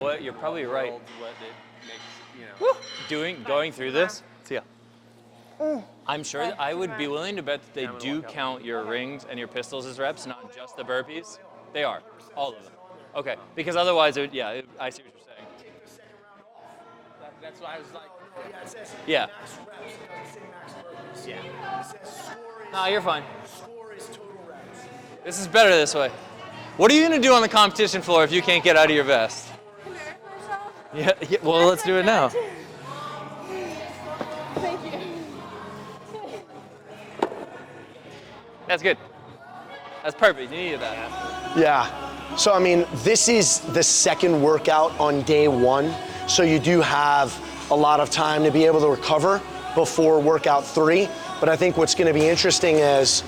What you're probably right. What it makes, Going through this. See ya. I'm sure that I would be willing to bet that they do count your rings and your pistols as reps, not just the burpees. They are, all of them. Okay, because otherwise, I see what you're saying. That's why I was like, Yeah, it says Yeah. max reps. It doesn't say max burpees. Yeah. It says score is, No, you're fine. score is total reps. This is better this way. What are you gonna do on the competition floor if you can't get out of your vest? Yeah, well, let's do it now. Thank you. That's good. That's perfect. You needed that. Yeah. So, I mean, this is the second workout on day one. So you do have a lot of time to be able to recover before workout 3. But I think what's gonna be interesting is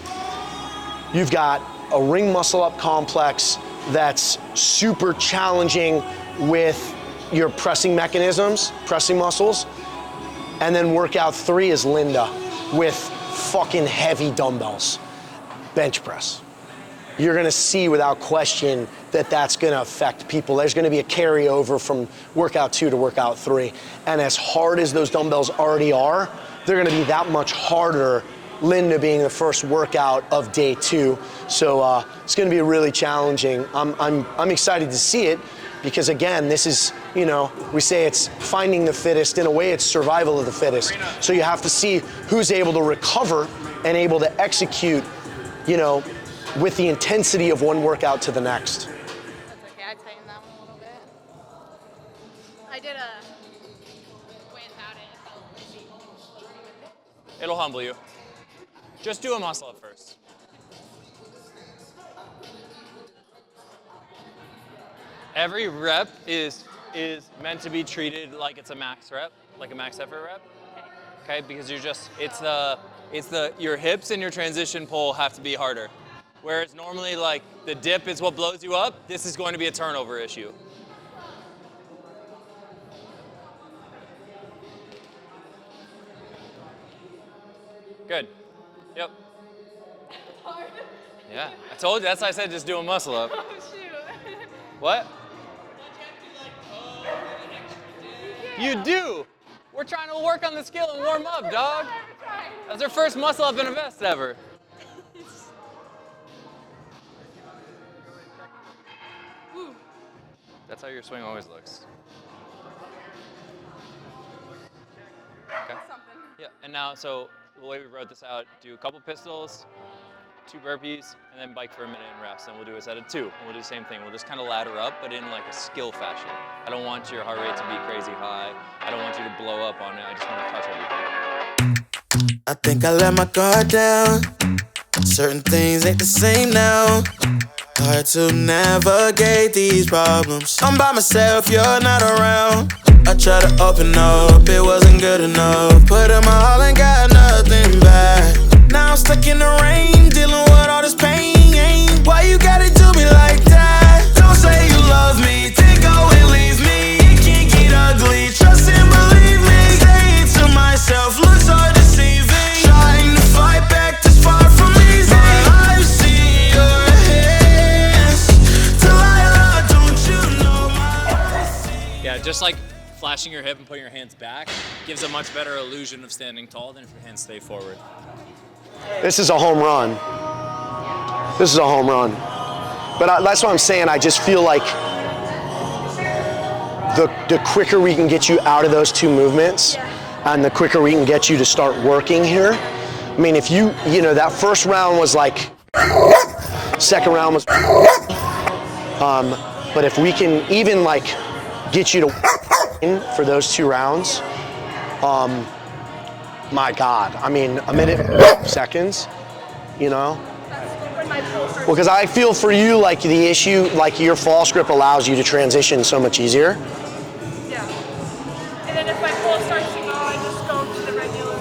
you've got a ring muscle up complex that's super challenging with your pressing mechanisms, pressing muscles. And then workout 3 is Linda with fucking heavy dumbbells, bench press. You're gonna see without question that that's gonna affect people. There's gonna be a carryover from workout 2 to workout 3. And as hard as those dumbbells already are, they're gonna be that much harder, Linda being the first workout of day 2. So it's gonna be really challenging. I'm excited to see it because again, this is, we say it's finding the fittest. In a way, it's survival of the fittest. So you have to see who's able to recover and able to execute, with the intensity of one workout to the next. That's okay, I tightened that one a little bit. I did a without it. It'll humble you. Just do a muscle up first. Every rep is meant to be treated like it's a max rep, like a max effort rep. Okay, because your hips and your transition pull have to be harder. Whereas normally like the dip is what blows you up, this is going to be a turnover issue. Good. Yep. Hard. Yeah, I told you, that's why I said just do a muscle up. Oh shoot. What? You do. We're trying to work on the skill and warm up, dog. That was our first muscle up in a vest ever. That's how your swing always looks. Okay. Yeah, and now, so the way we wrote this out, do a couple pistols, 2 burpees, and then bike for a minute and rest. And we'll do a set of 2. And we'll do the same thing. We'll just kind of ladder up, but in like a skill fashion. I don't want your heart rate to be crazy high. I don't want you to blow up on it. I just want to touch everything. I think I let my guard down. Certain things ain't the same now. Hard to navigate these problems. I'm by myself, you're not around. I tried to open up, it wasn't good enough. Put in my all and got nothing back. Now I'm stuck in the rain, dealing with all this pain. Why you gotta do me like that? Don't say you love me, then go and leave me. It can't get ugly, trust and believe me. Saying to myself, looks so deceiving. Trying to fight back, this far from easy. I've seen your hands. Delilah, don't you know my... Yeah, just like flashing your hip and putting your hands back gives a much better illusion of standing tall than if your hands stay forward. This is a home run. This is a home run. But that's what I'm saying. I just feel like the quicker we can get you out of those 2 movements and the quicker we can get you to start working here. I mean, if that first round was like, second round was, but if we can even like get you to for those 2 rounds, my God, I mean, a minute, seconds, Well, because I feel for you, like the issue, like your false grip allows you to transition so much easier. Yeah. And then if my pull starts to go, I just go to the regular.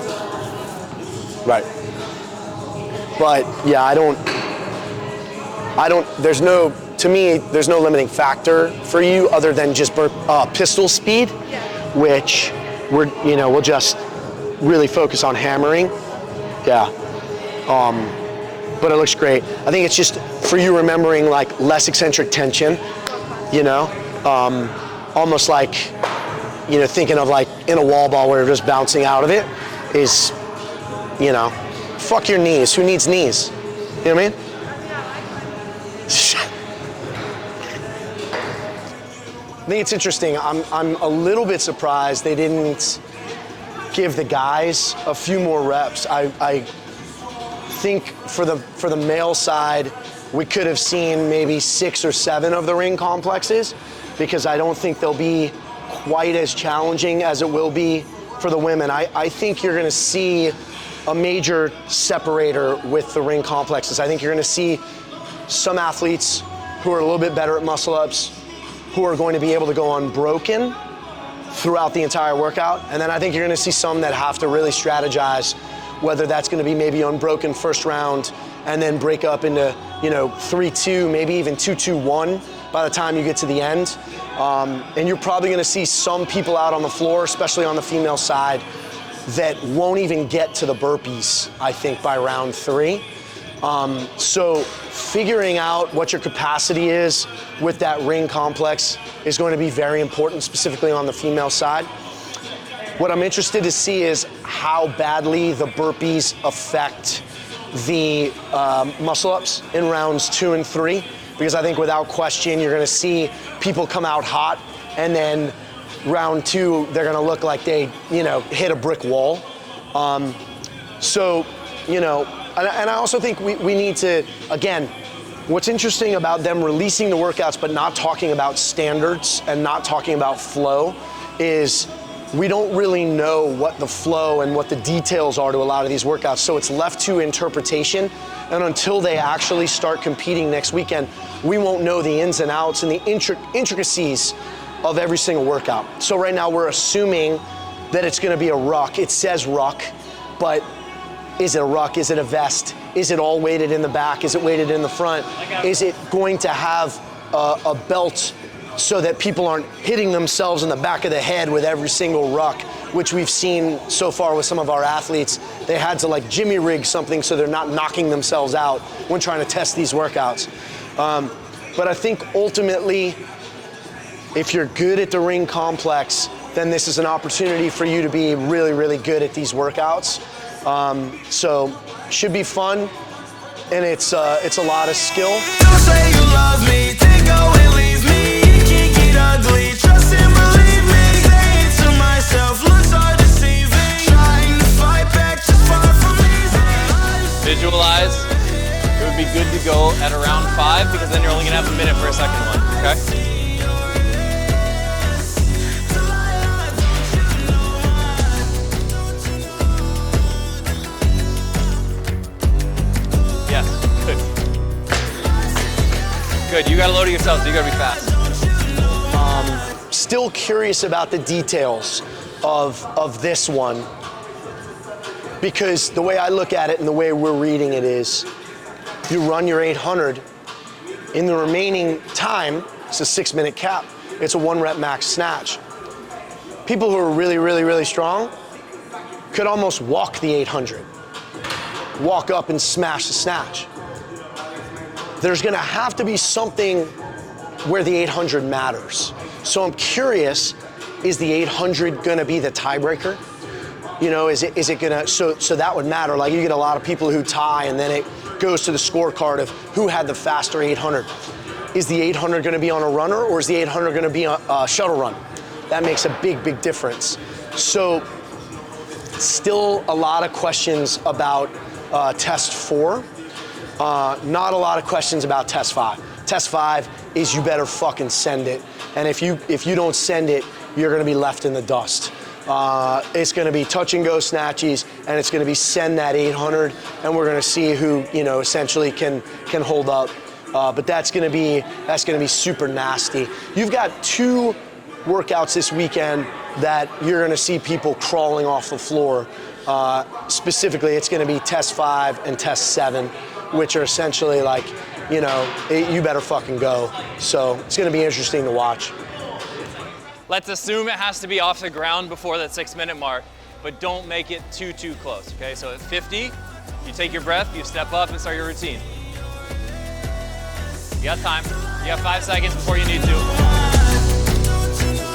Right. But yeah, to me, there's no limiting factor for you other than just pistol speed, which we'll just really focus on hammering. Yeah. But it looks great. I think it's just for you remembering like less eccentric tension, almost like, thinking of like in a wall ball where you're just bouncing out of it is, fuck your knees. Who needs knees? You know what I mean? I think it's interesting. I'm a little bit surprised they didn't give the guys a few more reps. I think for the male side, we could have seen maybe 6 or 7 of the ring complexes, because I don't think they'll be quite as challenging as it will be for the women. I think you're gonna see a major separator with the ring complexes. I think you're gonna see some athletes who are a little bit better at muscle ups, who are going to be able to go unbroken throughout the entire workout. And then I think you're gonna see some that have to really strategize, whether that's gonna be maybe unbroken first round and then break up into 3-2, maybe even 2-2-1 by the time you get to the end. And you're probably gonna see some people out on the floor, especially on the female side, that won't even get to the burpees, I think, by round 3. So figuring out what your capacity is with that ring complex is going to be very important, specifically on the female side. What I'm interested to see is how badly the burpees affect the muscle ups in rounds 2 and 3, because I think without question you're going to see people come out hot, and then round 2 they're going to look like they hit a brick wall. And I also think we need to, again, what's interesting about them releasing the workouts but not talking about standards and not talking about flow is we don't really know what the flow and what the details are to a lot of these workouts. So it's left to interpretation. And until they actually start competing next weekend, we won't know the ins and outs and the intricacies of every single workout. So right now we're assuming that it's gonna be a ruck. It says ruck, but is it a ruck? Is it a vest? Is it all weighted in the back? Is it weighted in the front? Is it going to have a belt so that people aren't hitting themselves in the back of the head with every single ruck, which we've seen so far with some of our athletes? They had to like jimmy rig something so they're not knocking themselves out when trying to test these workouts. But I think ultimately, if you're good at the ring complex, then this is an opportunity for you to be really, really good at these workouts. So should be fun, and it's a lot of skill. Don't say you love me, then go and leave me. It can't get ugly, trust and believe me. Say it to myself, looks are deceiving. Trying to fight back, just far from easy. Visualize. It would be good to go at around 5, because then you're only gonna have a minute for a second one, okay? Yes, good. Good, you gotta load it yourself, so you gotta be fast. Still curious about the details of this one, because the way I look at it and the way we're reading it is, you run your 800, in the remaining time, it's a 6-minute cap, it's a 1-rep max snatch. People who are really, really, really strong could almost walk the 800, walk up and smash the snatch. There's gonna have to be something where the 800 matters. So I'm curious, is the 800 gonna be the tiebreaker? Is it gonna, so that would matter. Like, you get a lot of people who tie and then it goes to the scorecard of who had the faster 800. Is the 800 gonna be on a runner, or is the 800 gonna be a shuttle run? That makes a big, big difference. So still a lot of questions about test 4. Not a lot of questions about test 5. Test 5 is you better fucking send it. And if you don't send it, you're gonna be left in the dust. It's gonna be touch and go snatchies, and it's gonna be send that 800, and we're gonna see who, essentially can hold up. But that's gonna be super nasty. You've got 2 workouts this weekend that you're gonna see people crawling off the floor. Specifically, it's gonna be test 5 and test 7, which are essentially like, you better fucking go. So it's gonna be interesting to watch. Let's assume it has to be off the ground before that 6-minute mark, but don't make it too close, okay? So at 50, you take your breath, you step up and start your routine. You got time. You got 5 seconds before you need to.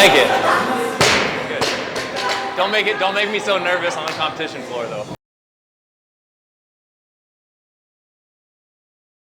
like it. Good. Don't make me so nervous on the competition floor though.